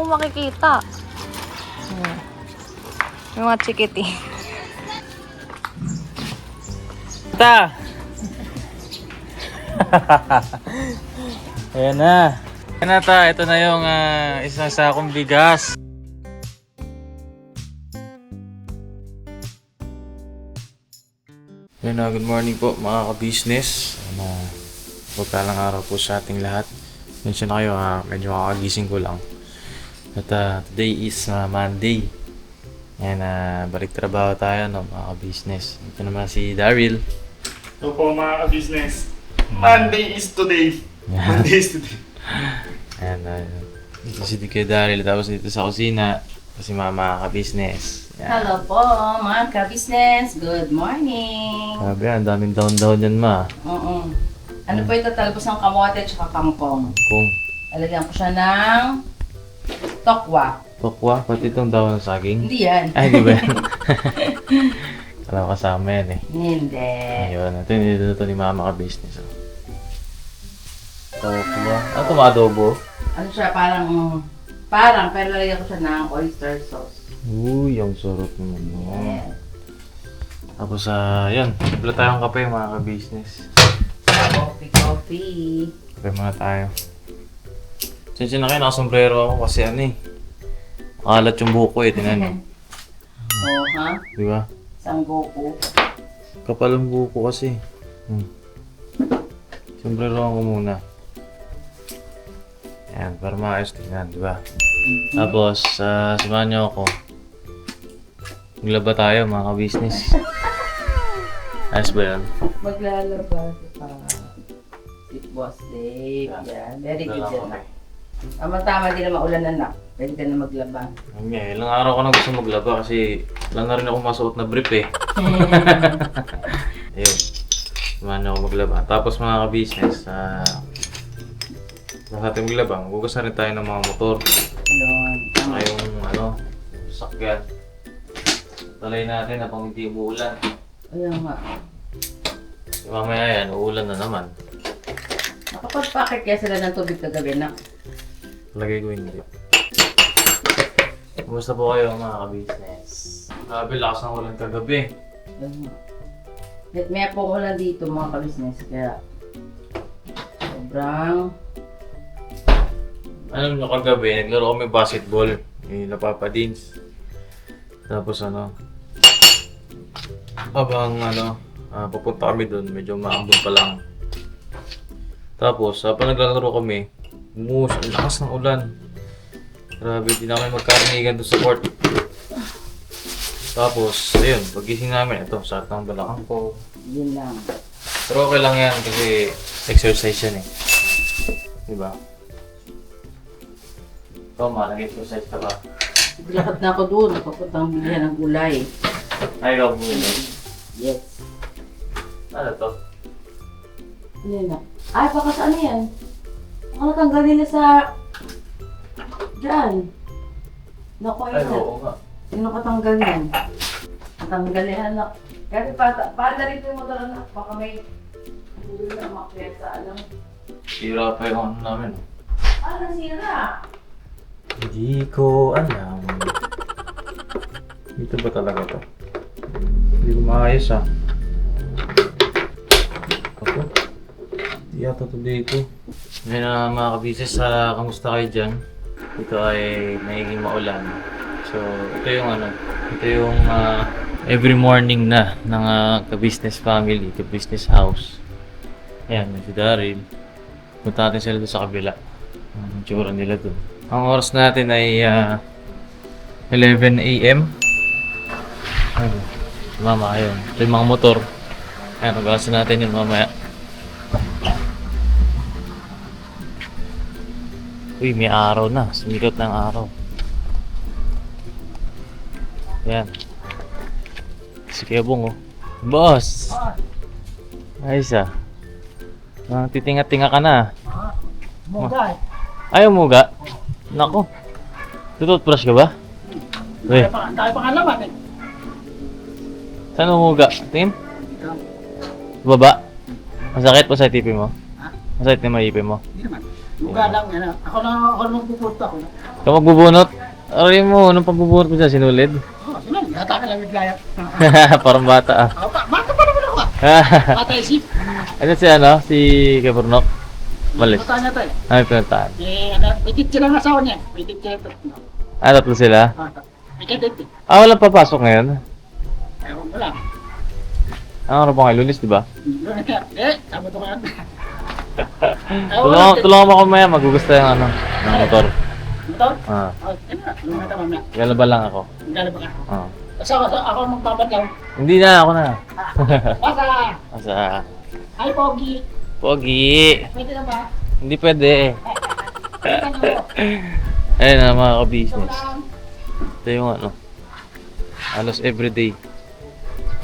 makikita. Yung mga chikiti. Ta! Ayan na. Ayan na ta, ito na yung isang sakong bigas. Ayan na, good morning po mga ka-business. Pagkalang araw po sa ating lahat. Mention na kayo, medyo kakagising ko lang. At today is Monday. Ayan, balik trabaho tayo no, mga ka-business. Ito naman si Daryl. Ito po mga ka-business. Monday is today. Monday is today. Ayan, dito si Kuya Daryl. Tapos dito sa kusina, kasi mga ka-business. Ayan. Hello po, mga ka-business. Good morning. Sabi, ang daming down yan ma. Oo. Ano po ito? Talbos ng kamote at kangkong. Kung Lalagyan ko siya ng tokwa. tokwa, pati itong daw ng saging. Hindi yan. Ay, di ba yan? Alam ko kasama yan eh. Hindi. Ayun, ito yung niluluto ni mama ka-business. Oh. Tokwa. Ano ito mga adobo? Ano siya, parang, pero lalagyan ko siya ng oyster sauce. Uy, ang sarap naman mo. Yes. Tapos, yan. Wala tayong kape mga ka-business. Coffee. Kape muna tayo. Sensya na kayo, nakasombrero ako kasi makalat yung buko eh, tinan mo. Oo, ha? Di ba? Isang Goku. Kapal ang buko kasi. Sombrero ako muna. Ayan, para maayos tingnan, di ba? Tapos, samahan niyo ako. Maglaba tayo mga ka-business. Ayos ba yan? Maglalaba pa. Si Boss Dave. Yan. Very good yan. Tama-tama, di na maulan na. Pwede ka na maglaba. Ilang araw ko na gusto maglaba kasi wala na rin ako masuot na brief eh. Ayun. Samahan niyo ako maglaba. Tapos mga ka-business, natin maglaba, magugas na rin tayo ng mga motor. Yun. Saka yung sakyan. Talay natin habang hindi umuulan. Ayun nga. Mamaya yan, uulan na naman. Nakapag-packet kaya sila ng tubig kagabi na. Lagay ko hindi. Kumusta po kayo mga ka-business? Grabe, lakas ng ulan kagabi. Ayun nga. At may pong ulan dito mga ka-business. Kaya sobrang... Alam nyo kagabi, naglaro kami basketball. Napapadins. Tapos habang papunta kami doon, medyo maambon pa lang. Tapos, habang naglalaro kami, ang lakas ng ulan. Grabe, di namin magkarinigan doon sa court. Tapos, ayun, pagising namin, ito, sakit ng balakang ko. Yun lang. Pero okay lang yan kasi exercise yan eh. Diba? Ikaw, nag-exercise ka ba? Lakad na ako doon. Papuntang bilihan ng gulay. Ay, ikaw bumili. Yes. Ano to? Ano yun na? Ay, baka sa ano yan? Baka natanggal nila sa... Diyan. Naku, Ay, yun. oo nga. Sino katanggal yan? Natanggal yan na. Kasi para rin yung motor na. Baka may... Hindi na makyat sa alam. Sira pa yung ano namin. Ah, nasira! Hindi ko alam. Dito ba talaga to? Hindi ko maayos ah. Ako? Hindi yata to dito. Ngayon na mga ka-business, kamusta kayo dyan? Ito ay nagiging maulan. So, ito yung every morning na ng ka-business family, ka-business house. Ayan, si Daryl. Punta natin sila doon sa kabila. Ang tsura nila doon. Ang oras natin ay 11 AM. Ayun. Mama, ayun. Ito yung mga motor. Ayan, magasin natin yun mamaya. Uy, may araw na. Sumikat na ang araw. Ayan. Si Kebong, oh. Boss! Ayos ah. Titinga-tinga ka na. Mugay. Ayaw muga? Nako. Tututbrush ka ba? Uy, Tayo pa ka naman eh. saan mo muga? Tingin? Baba? Masakit pa sa tipin mo? Masakit na maipin mo? Hindi naman. Mukha lang, ano. Ako na magpupunta ako. Ikaw magbubunot? Aray mo, anong pagbubunot mo dyan? Sinulid? Oh, sino? Hata ka lang bigla yan. Parang bata ah. Bata pa naman ako ah. Bata isip. Ano si Si Kaburnok? Malis. Bata niya to eh. Ano yung pinuntahan? May teacher ang asawa niya. May teacher ito. Tatlo sila? May kadete. Walang papasok ngayon? Ewan ko lang. Ang araw pa ngayon, Lunes, di ba? Sabado ko yan. Tulungan mo ako maya, magugusta yung ng motor. Motor? Ah, Ano na ito mamaya? galaba lang ako. Magkala ba ka? Ah. Ako magbabatlaw. Hindi na, ako na. Basta! Asa? Hi, Pogi! Pogi! Pwede na ba? Hindi pwede. Pwede na mo. Ayun na mga Ito ka-business. lang. Ito yung halos everyday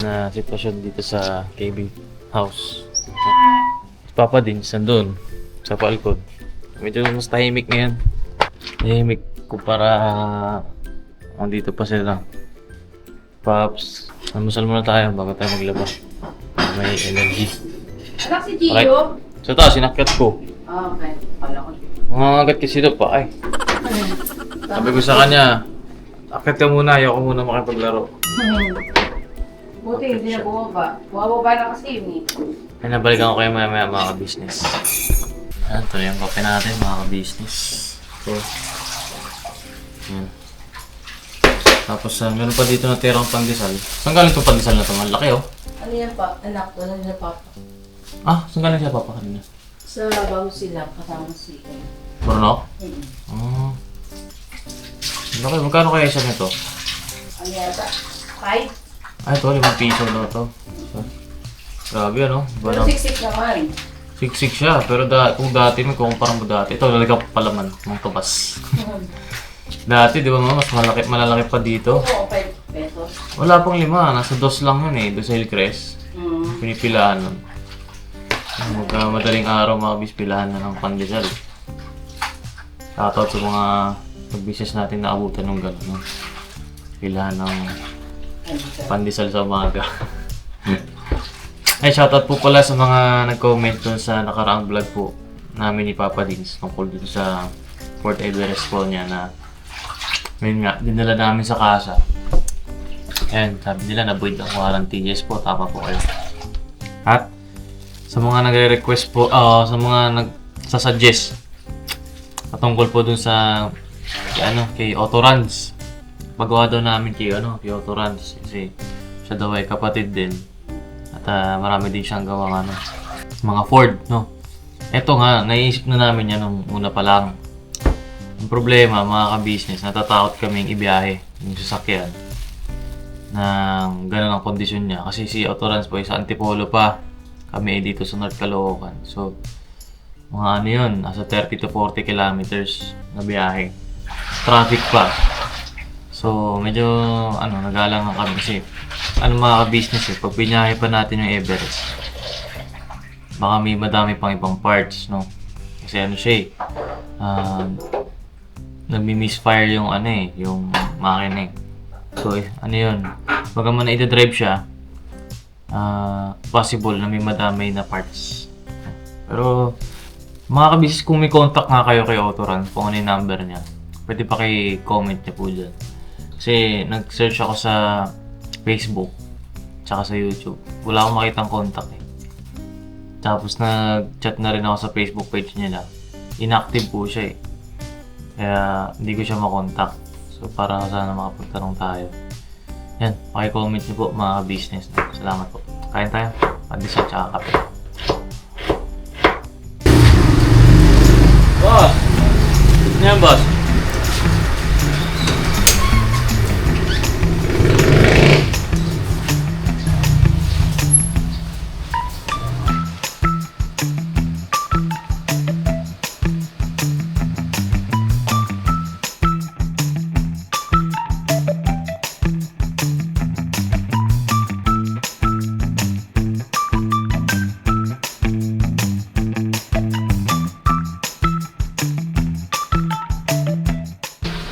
na sitwasyon dito sa KB house. Si Papa din, sandun, sa palkod. Medyo mas tahimik ngayon. Tahimik kumpara dito pa sila. Paps, almusal muna tayo bago tayo maglaba. May energy. Anak si Gio. So ito, sinakyat ko. Okay. Kala ko. Mangangagat kasi ito pa, ay. Sabi ko sa kanya, akyat ka muna, ayoko muna makipaglaro. Buti hindi na bumaba. Bumaba na kasi yun eh. Ay, nabalikan ko kayo maya mga ka-business. Ayan, tuloy ang kape natin mga ka-business. So, yan. Tapos, meron pa dito na tirang pandesal. Saan galing itong pandesal na ito? Malaki oh. Ano yan pa? Anak, wala nila papa. Saan galing siya papa kanina? Sa bago sila, kasama si Burnok? Laki, magkano kaya isa nito? Ano yata? 5? Ay, ito, 5 piso na ito. Grabe ano? Pero siksik naman. Siksik siya, pero kung dati, may kukumpara mo dati. Ito, lalagyan pa palaman, mga tubas. Dati, di ba mas malalaki pa dito? Oo, 5 pesos. Wala pang 5, nasa 2 lang yun eh, doon sa Hillcrest. Pinipilahan nun. Madaling araw pilahan na ng pandesal. Shoutout sa mga business natin na abutan ng gano'n. No? Pilahan ng pandesal sa umaga. Ay, shoutout po pala sa mga nag-comment dun sa nakaraang vlog po namin ni Papa Dins tungkol dito sa Fort Everest po niya na yun nga, dinala namin sa casa. Ayan, sabi nila na void ang warranty. Yes po, tama po kayo. At sa mga nagre-request po, sa mga nagsasuggest patungkol po dun sa kay Autorans. Pagawa daw namin kay Autorans kasi siya daw ay kapatid din. At marami din siyang gawang mga Ford, no? Eto nga, naiisip na namin yan nung una pa lang. Ang problema, mga ka-business, natatakot kaming ibiyahe yung sasakyan ng gano'n ang kondisyon niya. Kasi si Autorans po ay sa Antipolo pa. Kami ay dito sa North Caloocan. So, mga yun, nasa 30 to 40 kilometers na biyahe. Traffic pa. So, medyo, nagalang na kami kasi, mga ka-business pag binahe pa natin yung Everest, baka may madami pang ibang parts, no? Kasi siya nagmi-misfire yung yung makina eh. So, yun, baga man na ida-drive siya, possible na may madamay na parts. Pero, mga kabisnes, kung may contact nga kayo kay Autorans, kung ano yung number niya, pwede pa kayo comment niya po dyan. Kasi nag-search ako sa Facebook, tsaka sa YouTube. Wala akong makitang contact eh. Tapos nag-chat na rin ako sa Facebook page niya na. Inactive po siya eh. Kaya hindi ko siya makontak. So para sana makapagtanong tayo. Yan, pakicomment niyo po mga business. Salamat po. Kain tayo. Pandesal tsaka kape. Boss! Ano yan, boss?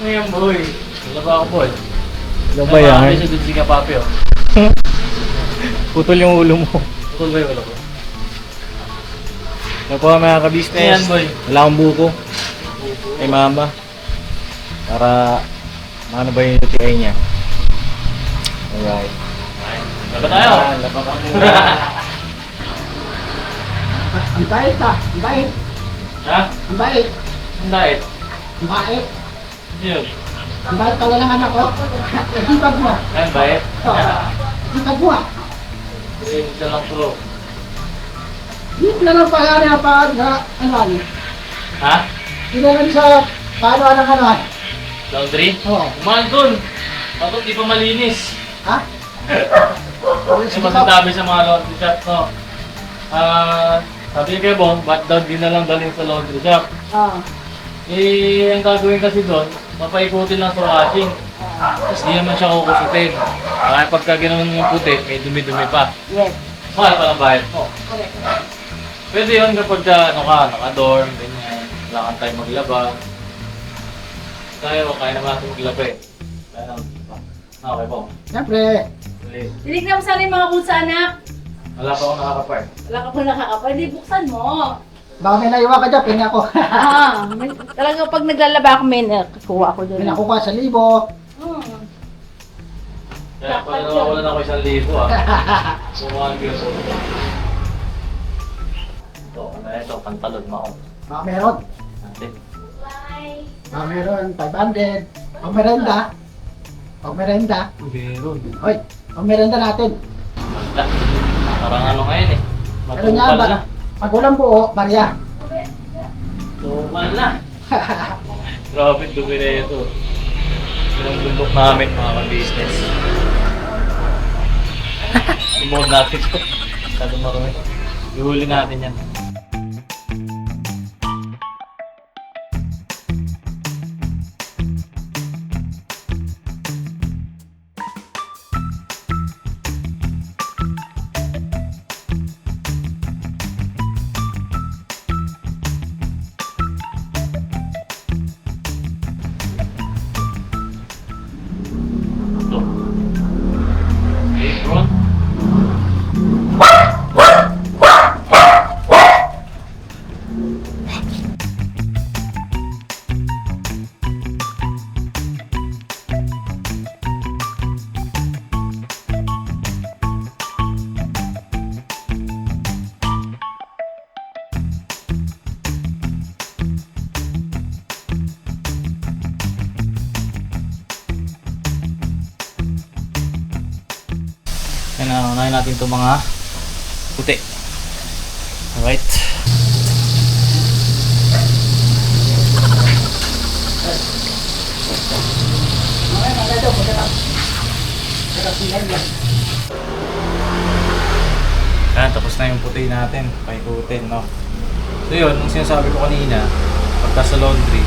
Ngayon, boy. Laba ako, boy. Laba yan? Kasi doon si Kapapi, oh. Putol yung ulo mo. Putol ba yung ulo ko? Ito po mga ka-business. Ayan, boy. Wala akong buko. Kay mama. Para maano ba yung UTI niya. Alright. Laba tayo. Laba ka Ang bait ah. Ang bait. Ha? Ang bait. Ang diet. Ang bait. Yun. Ang bait ka lang anak ko. Nagibag mo. Ang diet. Nagibag mo ah. Ito lang pro. Hindi na lang pala niya pa sa ano. Ha? Hindi na lang sa paano ang ano. Laundry? Oo. Kumahan dun. Bakit di pa malinis? Ha? Kasi masasabi sa mga laundry shop, no? Sabi niya kay Bong, ba't daw di na lang dalhin sa laundry shop? Ah. Eh, ang gagawin kasi doon, mapaikutin lang sa washing. Tapos di naman siya kukusutin. Kaya pagka ginawa yung puti, may dumi-dumi pa. Yes. Mahal pa lang bayad mo. Correct. Pwede yun kapag naka-dorm, ganyan. Wala kang time maglaba. Tayo, kaya naman natin maglaba eh. Kaya naman, okay po. Siyempre. Tinignan mo sana yung mga bulsa, anak. Wala pa akong nakakapart. Wala ka pa nakakapal, di buksan mo. Baka may naiwa ka dyan, pinga ko. Talaga pag naglalaba ako, may nakukuha ako doon. Pinako ka sa libo. Kaya pala nawawalan ako 1,000 ah. Sumuhan ko yung ito, pantalon mo ako. Baka meron. Natin. Baka meron, 500. Pag merenda. Pag merenda. Meron. Hoy, pag merenda natin. Wala. Parang ano ngayon eh. Ano niya Matupal ba? na. Pag walang buo, Maria. Tumal na. Grabe, dumi na ito. Yung bundok namin mga ka-business. Imod natin ito. Masyado marami. Ihuli natin yan. Ito. Apron. Yan na, unahin natin itong mga puti. Alright. Yan, tapos na yung puti natin. Paikutin, no? So yun, nung sinasabi ko kanina, pagka sa laundry,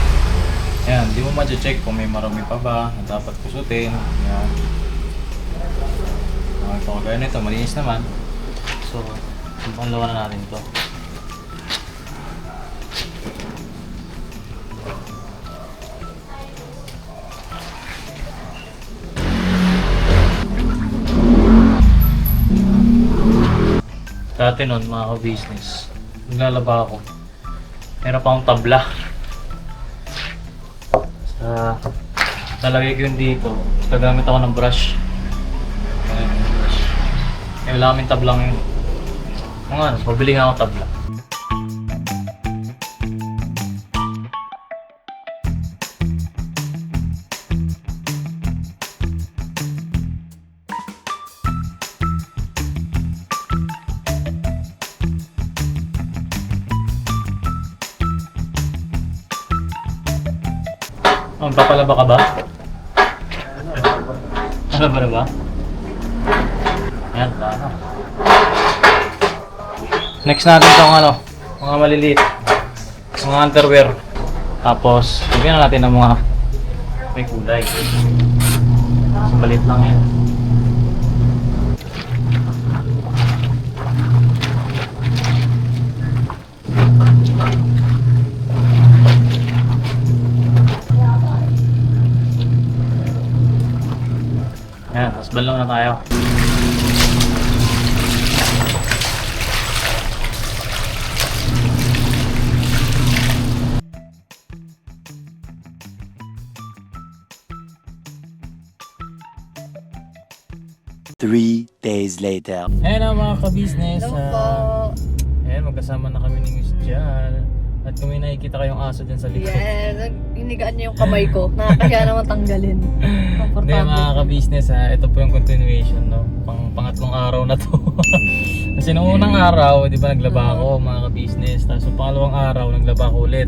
yan, di mo ma-check kung may marami pa ba na dapat kusutin. Yan. Ito kagaya nito, malinis naman. So, panlawan na natin ito. Dati nun, mga ka-business, naglalaba ako. Meron pa akong tabla. Talagay ko yun dito. Gagamit ako ng brush. Wala kaming tablang yun. Mga ano, pabili nga ako tabla. Oh, papalaba ka ba? Ano ba na ba? Yan, paano? Next natin itong ano, mga maliliit. Mga underwear. Tapos, bigyan na natin ng mga may kulay. Mas maliit lang yan. Yan, mas balong na tayo. 3 days later. Ayan na mga ka-business. Hello po. Ayan, magkasama na kami ni Miss Jan. At kung may nakikita kayong aso dyan sa likod. Yes, hinigaan niya yung kamay ko. Nakakaya naman tanggalin. Hindi Komportable. mga ka-business ha, ito po yung continuation no. Pangatlong araw na to. Kasi nung unang araw, di ba naglaba ako mga ka-business. Tapos yung pangalawang araw, naglaba ako ulit.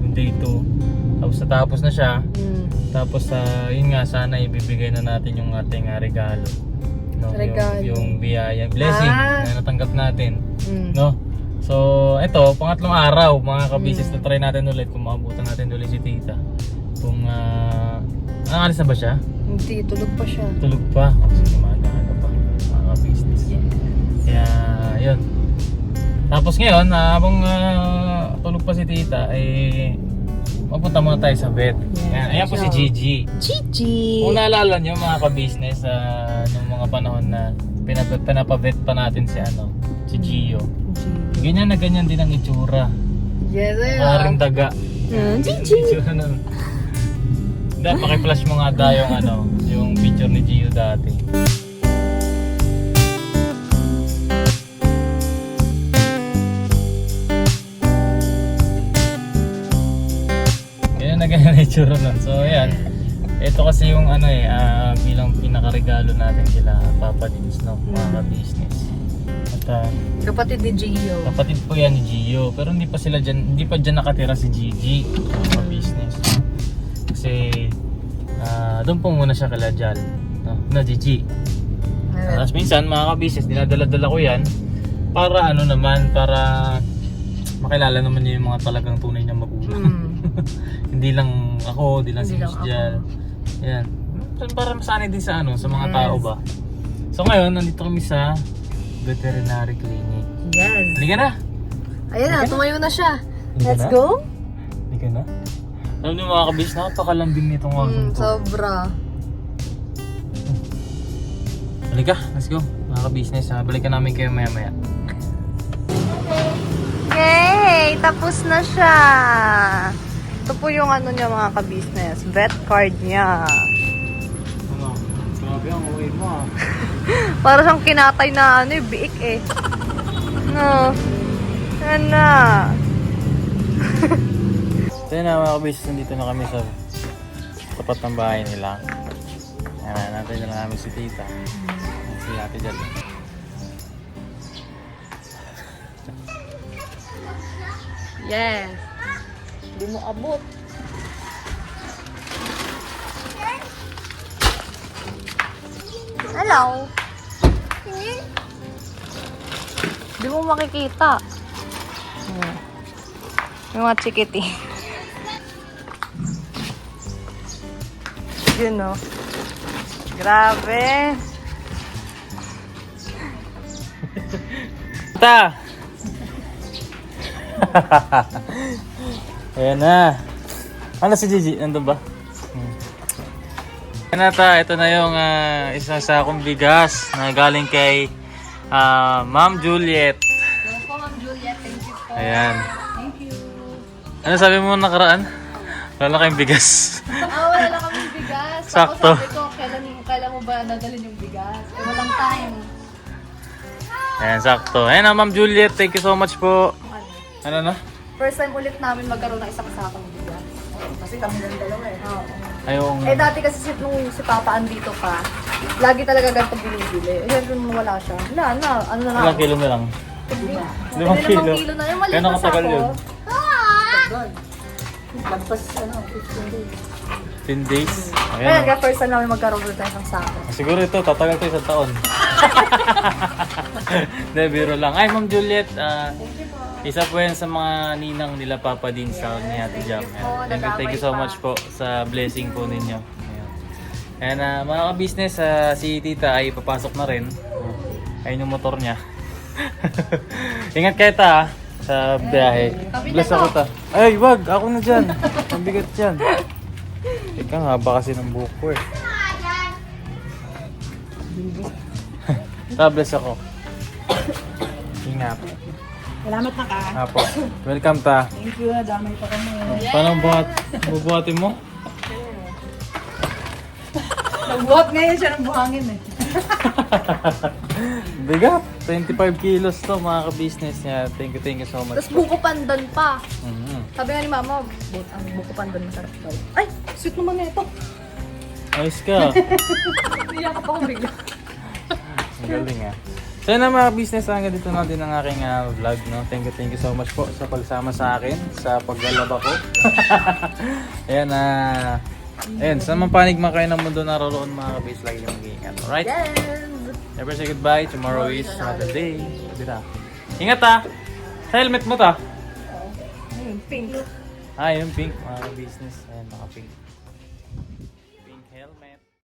Yung day 2. Tapos natapos na siya. Tapos yun nga, sana ibibigay na natin yung ating regalo. No? Regalo. Yung biyaya, blessing na natanggap natin. No? So, ito, pangatlong araw, mga ka-business, na try natin ulit kung maabutan natin ulit si tita. Kung, alis na ba siya? Hindi, tulog pa siya. Tulog pa. O, sige, maaga pa, mga ka-business. Kaya, yun. Tapos ngayon, habang tulog pa si tita, mapunta muna tayo sa vet. Ayan po si Gigi. Gigi! Kung naalala nyo, mga ka-business, nung mga panahon na pinapavet pa natin si Gio. Ganyan na ganyan din ang itsura. Yes, Maring daga. Gigi! Itsura nun. Dahil pakiflash mo nga tayo yung picture ni Gio dati. Ganyan na ganyan ang itsura nun. So ayan. Ito kasi yung bilang pinakaregalo natin kila Papa Dins, no? Mga ka-business. At Kapatid ni Gio. kapatid po yan ni Gio, pero hindi pa dyan nakatira si Gigi, mga business. Kasi doon po muna siya kala Jal, no? Na Gigi. Tapos minsan mga ka-business, dinadala-dala ko yan para para makilala naman niya yung mga talagang tunay na magulang. Hindi lang ako, hindi lang si Miss Jal. Yan. Para masanay din sa sa mga tao ba. So ngayon, nandito kami sa veterinary clinic. Yes. Halika na! Ayan na, tumayo na siya. Halika Let's na? go. Halika na. Alam niyo mga kabis, napakalambing nitong wagon ko. Sobra. Halika, let's go. Mga ka-business, balikan namin kayo maya-maya. Yay! Tapos na siya. Ito po yung niya mga ka-business. Vet card niya. Grabe ang uwi mo Para siyang kinatay na biik eh. No. Yan na. So yun na mga ka-business, nandito na kami sa tapat ng bahay nila. Ayan, natin na lang namin si tita. Si ate dyan. Yes. Hindi mo abot. Hello. Hindi mo makikita. Yung mga chikiti. Yun o. Grabe. Tita! Ayan na. Ano si Gigi? Nandun ba? Ayan na ta. Ito na yung isang sakong bigas na galing kay Ma'am Juliet. Hello po, Ma'am Juliet. Thank you po. Ayan. Thank you. Ano sabi mo nakaraan? Wala kayong bigas. Wala na kami bigas. Sakto. Sabi ko, kailan mo ba dadalhin yung bigas? Walang time. Ayan, sakto. Ayan na, Ma'am Juliet. Thank you so much po. Ano na? First time ulit namin magkaroon ng isang sakong bigas. Kasi kami lang dalawa eh. Ayong... Dati kasi nung si Papa andito pa, lagi talaga ganito binibili. Siyempre nung wala siya. Ano na lang. Ilang kilo na lang? 5 kilo. 5 kilo na. Yung maliit Gano'ng na katagal sako. yun? Lagpas 15 days. 10 days? Kaya Ayan. first time namin magkaroon ulit ng isang sako. Siguro ito, tatagal to 1 taon. Hindi, biro lang. Ay, Ma'am Juliet, isa po yan sa mga ninang nila Papa din sa ni Ate Jam. Thank you so much po sa blessing po ninyo. Ayan, mga ka-business, si Tita ay papasok na rin. Ayun yung motor niya. Ingat kayo ta sa biyahe. Bless ako ta. Ay, wag! Ako na dyan. Ang bigat dyan. Ika nga, haba kasi ng buhok ko eh. Bless ako. Ingat. Salamat na ka. Apo. Welcome ta. Thank you, damay pa kami. Paano bubuhatin mo? Nagbuhat ngayon siya ng buhangin eh. Bigat! 25 kilos to mga ka-business niya. Thank you so much. Tapos buko pandan pa. Mhm. Sabi nga ni Mama, ang buko pandan masarap daw. Ay, sweet naman na ito. Ayos ka. Iyak ako bigla. Ang galing ah. So yun na mga business, hanggang dito na din ang aking vlog. No? Thank you so much po sa pagsama sa akin sa paglalaba ko. Ayan, ayan, sa mga panigma kayo ng mundo naroon mga kabis, lagi yung mag-iingat. Alright? Yes! Never say goodbye. Tomorrow is another day. Dito. Ingat ah! Sa helmet mo ta. Pink. Ah, yung pink mga business. Ayan, mga pink.